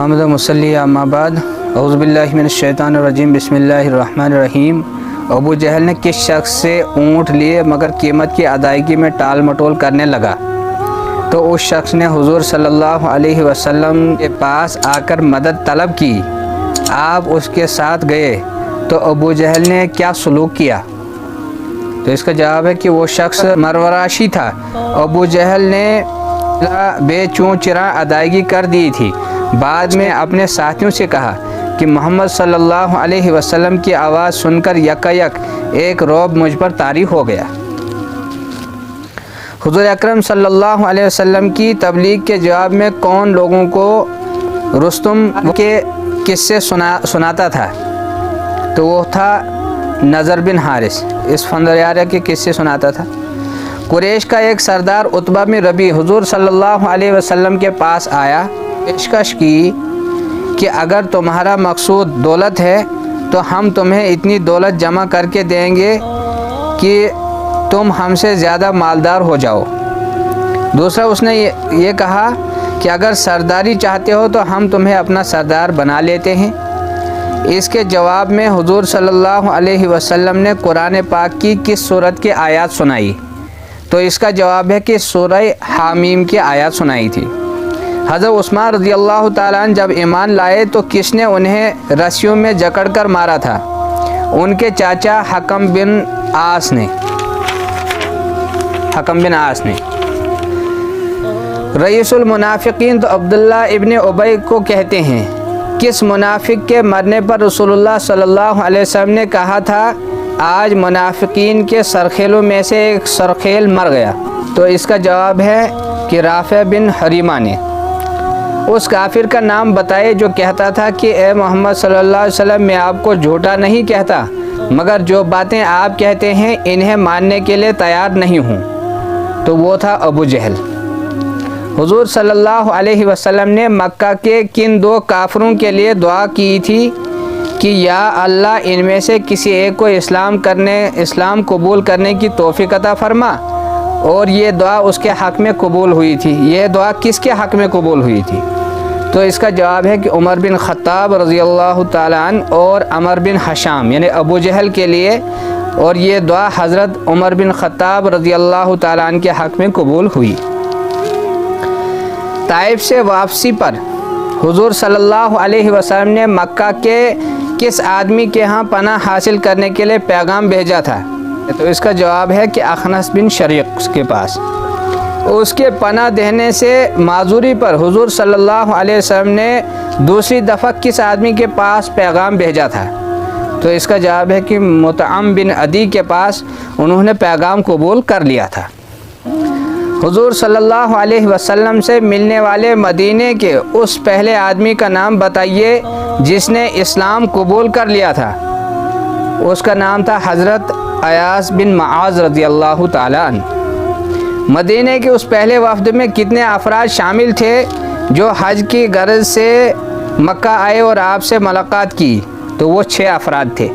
حامد مسلی اما بعد اعوذ باللہ من الشیطان الرجیم بسم اللہ الرحمن الرحیم۔ ابو جہل نے کس شخص سے اونٹ لیے مگر قیمت کی ادائیگی میں ٹال مٹول کرنے لگا تو اس شخص نے حضور صلی اللہ علیہ وسلم کے پاس آ کر مدد طلب کی۔ آپ اس کے ساتھ گئے تو ابو جہل نے کیا سلوک کیا؟ تو اس کا جواب ہے کہ وہ شخص مروراشی تھا۔ ابو جہل نے بے چوں چرا ادائیگی کر دی تھی۔ بعد میں اپنے ساتھیوں سے کہا کہ محمد صلی اللہ علیہ وسلم کی آواز سن کر یکایک ایک رعب مجھ پر طاری ہو گیا۔ حضور اکرم صلی اللہ علیہ وسلم کی تبلیغ کے جواب میں کون لوگوں کو رستم کے قصے سناتا تھا؟ تو وہ تھا نضر بن حارث، اس فندریارہ کے قصے سناتا تھا۔ قریش کا ایک سردار عتبہ بن ربیع حضور صلی اللہ علیہ وسلم کے پاس آیا، پیشکش کی کہ اگر تمہارا مقصود دولت ہے تو ہم تمہیں اتنی دولت جمع کر کے دیں گے کہ تم ہم سے زیادہ مالدار ہو جاؤ۔ دوسرا اس نے یہ کہا کہ اگر سرداری چاہتے ہو تو ہم تمہیں اپنا سردار بنا لیتے ہیں۔ اس کے جواب میں حضور صلی اللہ علیہ وسلم نے قرآن پاک کی کس سورت کی آیات سنائی؟ تو اس کا جواب ہے کہ سورہ حامیم کی آیات سنائی تھی۔ حضرت عثمان رضی اللہ تعالیٰ عنہ جب ایمان لائے تو کس نے انہیں رسیوں میں جکڑ کر مارا تھا؟ ان کے چاچا حکم بن عاص نے۔ رئیس المنافقین تو عبداللہ ابن ابی کو کہتے ہیں۔ کس منافق کے مرنے پر رسول اللہ صلی اللہ علیہ وسلم نے کہا تھا آج منافقین کے سرخیلوں میں سے ایک سرخیل مر گیا؟ تو اس کا جواب ہے کہ رافع بن حریمہ نے۔ اس کافر کا نام بتائے جو کہتا تھا کہ اے محمد صلی اللہ علیہ وسلم میں آپ کو جھوٹا نہیں کہتا مگر جو باتیں آپ کہتے ہیں انہیں ماننے کے لیے تیار نہیں ہوں۔ تو وہ تھا ابو جہل۔ حضور صلی اللہ علیہ وسلم نے مکہ کے کن دو کافروں کے لیے دعا کی تھی کہ یا اللہ ان میں سے کسی ایک کو اسلام قبول کرنے کی توفیق عطا فرما، اور یہ دعا اس کے حق میں قبول ہوئی تھی۔ یہ دعا کس کے حق میں قبول ہوئی تھی؟ تو اس کا جواب ہے کہ عمر بن خطاب رضی اللہ تعالیٰ عنہ اور عمر بن حشام یعنی ابو جہل کے لیے، اور یہ دعا حضرت عمر بن خطاب رضی اللہ تعالیٰ عنہ کے حق میں قبول ہوئی۔ طائف سے واپسی پر حضور صلی اللہ علیہ وسلم نے مکہ کے کس آدمی کے ہاں پناہ حاصل کرنے کے لیے پیغام بھیجا تھا؟ تو اس کا جواب ہے کہ اخنس بن شریق کے پاس۔ اس کے پناہ دینے سے معذوری پر حضور صلی اللہ علیہ وسلم نے دوسری دفعہ کس آدمی کے پاس پیغام بھیجا تھا؟ تو اس کا جواب ہے کہ مطعم بن عدی کے پاس انہوں نے پیغام قبول کر لیا تھا۔ حضور صلی اللہ علیہ وسلم سے ملنے والے مدینے کے اس پہلے آدمی کا نام بتائیے جس نے اسلام قبول کر لیا تھا۔ اس کا نام تھا حضرت ایاس بن معاذ رضی اللہ تعالیٰ عنہ۔ مدینے کے اس پہلے وفد میں کتنے افراد شامل تھے جو حج کی غرض سے مکہ آئے اور آپ سے ملاقات کی؟ تو وہ 6 افراد تھے۔